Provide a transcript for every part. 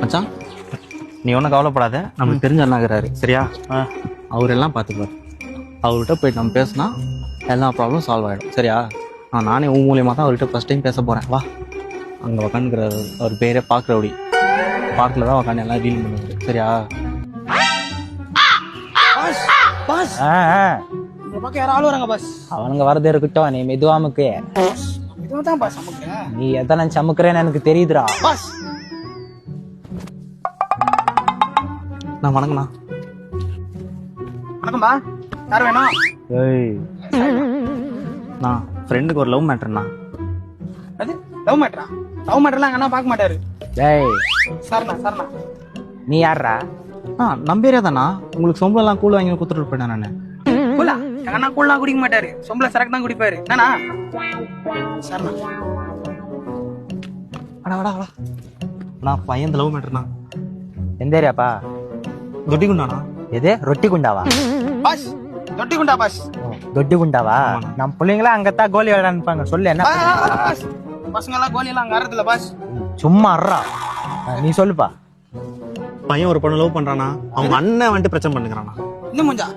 மச்சான் நீ ஒன்றும் கவலைப்படாத, நம்மளுக்கு தெரிஞ்ச அண்ணாகிறாரு சரியா? அவரெல்லாம் பார்த்துக்குவார். அவர்கிட்ட போயிட்டு நம்ம பேசினா எல்லா ப்ராப்ளமும் சால்வ் ஆகிடும் சரியா? நானே உன் மூலியமாக தான் அவர்கிட்ட ஃபஸ்ட் டைம் பேச போகிறேன். வா, அங்கே உக்காந்துக்கிறாரு, அவர் பேரே பார்க்குறபடி பார்க்கில் தான் உக்காந்து எல்லாம் டீல் பண்ணுவார் சரியா? யாராலும் வராங்க பாஸ். அவனுங்க வரதே இருக்கட்டும், நீ மெதுவாமுக்கு இதுதான் பாஸ் அமுக்குறேன். நீ எத்தனை சமுக்குறேன்னு எனக்கு தெரியுதுடா. பாஸ் நான் வணங்கண்ணா. வணக்கம்பா, யார் வேணும்? ஏய், நான் ஃப்ரெண்டுக்கு ஒரு லவ் மேட்டர்ண்ணா. அது லவ் மேட்டரா? லவ் மேட்டர்லாம் எங்க அண்ணா பார்க்க மாட்டாரு. டேய் சரணா நீ யாரா? நம்பேரியா தானா? உங்களுக்கு சொம்பளெல்லாம் கூழ் வாங்கி கொடுத்துட்டு போயிட்டேன் நான். கூலா? எங்க அண்ணா கூல்லாம் குடிக்க மாட்டாரு, சொம்பள சரக்கு தான் குடிப்பாரு. என்னண்ணா? சரணா வாடா நான் பையன் லவ் மேட்டர்ண்ணா. எந்த ஏரியாப்பா? தொட்டி குண்டாண்ணா. எது ரொட்டி குண்டாவா? பாஸ் தொட்டி குண்டா பாஸ். தொட்டி குண்டாவா? நம்ம பிள்ளைங்களா அங்கத்தான் கோலி விளையாடுப்பாங்க. சொல்லு என்ன பாஸ், பசங்க எல்லாம் கோலி எல்லாம் அங்க ஆடுறதுல பாஸ். சும்மா அறா, நீ சொல்லுப்பா. பையன் ஒரு பொண்ணு லவ் பண்றானா, அவங்க அண்ணன் வந்துட்டு பிரச்சனை பண்ணுறானா. இந்த மூஞ்சா?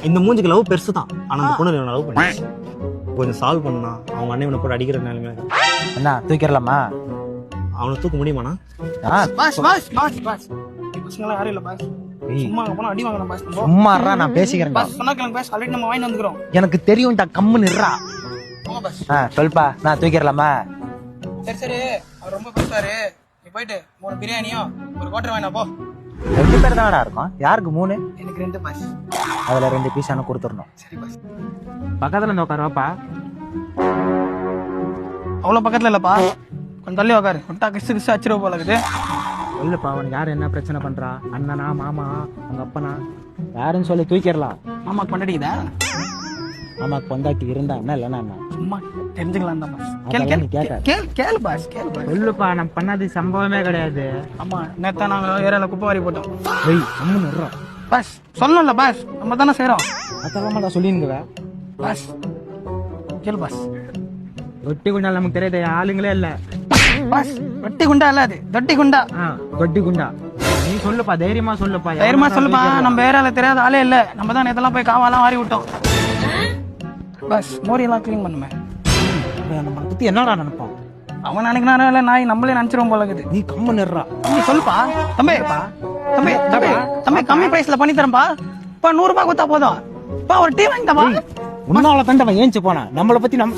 இந்த மூஞ்சுக்கு லவ் பெருசு தான், ஆனா அந்த பொண்ணு லவ் பண்ணி கொஞ்சம் சால்வ் பண்ணா. அவங்க அண்ணன் இவனை போட்டு அடிக்கிற நிலைமை. என்ன தூக்கிடலாமா? அவனை தூக்க முடியுமாண்ணா? பாஸ் பாஸ் பாஸ் பாஸ் பசங்க எல்லாம் யாரும் இல்ல பாஸ். சும்மா அங்க போனா அடி வாங்கணும் பாஸ். சும்மா அறா, நான் பேசிக்கிறேன். பாஸ் சொன்னா கேளுங்க பாஸ், ஆல்ரெடி நம்ம வாங்கி வந்துக்கிறோம். எனக்கு தெரியும்டா, கம்மு நிறா. போங்க பாஸ். சொல்பா, நான் தூக்கிடலாமா? சரி அவர் ரொம்ப பேசுவாரு. நீ போயிட்டு 3 பிரியாணியும் ஒரு கோட்டர் வாங்கினா போ. 2 பேர் தானடா இருக்கும். யாருக்கு 3? எனக்கு 2 பாஸ். அதுல 2 பீஸ் எனக்கு கொடுத்துடணும். சரி பாஸ். பக்கத்துல இந்த உட்காருவாப்பா. அவ்வளவு பக்கத்துல இல்லப்பா, கொஞ்சம் தள்ளி உட்காரு. விட்டா கிசு அச்சிருவ போல இருக்குது. சொல்லுப்பா, அவனுக்கு யாரு என்ன பிரச்சனை பண்றா? அண்ணனா, மாமா, அவங்க அப்பனா, யாருன்னு சொல்லி தூக்கிடலாம். மாமாக்கு பண்ணடிக்குதா? மாமாக்கு பொண்டாட்டி இருந்தா என்ன, இல்லைன்னா என்ன? சும்மா தெரிஞ்சுக்கலாம் தான் பாஸ். அதெல்லாம் நீ கேட்காத. கேளு பாஸ், கேளு பாஸ். சொல்லுப்பா, நம்ம பண்ணாது சம்பவமே கிடையாது. ஆமா, நேத்தான் நாங்க ஏரியால குப்பை வாரி போட்டோம். ஏய், கம்மு நிறா. பாஸ் சொல்லணும்ல பாஸ், நம்ம தானே செய்யறோம். அதெல்லாம் சொல்லிருங்க பாஸ். கேளு பாஸ். ரொட்டி குண்டா நமக்கு தெரியாத ஆளுங்களே இல்ல பாஸ். ரொட்டி குண்டா இல்ல, அது தொட்டி குண்டா. ரொட்டி குண்டா. நீ சொல்லுப்பா, தைரியமா சொல்லுப்பா. தைரியமா சொல்லுப்பா, நம்ம ஏரியால தெரியாத ஆளே இல்ல. நம்ம தான் நேத்தெல்லாம் போய் காவாலாம் வாரி விட்டோம். பாஸ் மோரியெல்லாம் கிளீன் பண்ணுமே. நம்ம பத்தி என்னடா நினைப்பான் அவன் நினைக்கிறானோ இல்ல, நாய் நம்மளே நினைச்சிருவோம் போல இருக்குது. நீ கம்மு நிறா. நீ சொல்லுப்பா. தம்பி தம்பி தம்பி தம்பி கம்மி பிரைஸ்ல பண்ணி தரேன்பா. 100 ரூபாய் கொடுத்தா போதும். ஒரு டீ வாங்கிட்டா. உன்னால தண்டவன் ஏஞ்சி போனா. நம்மளை பத்தி நம்ம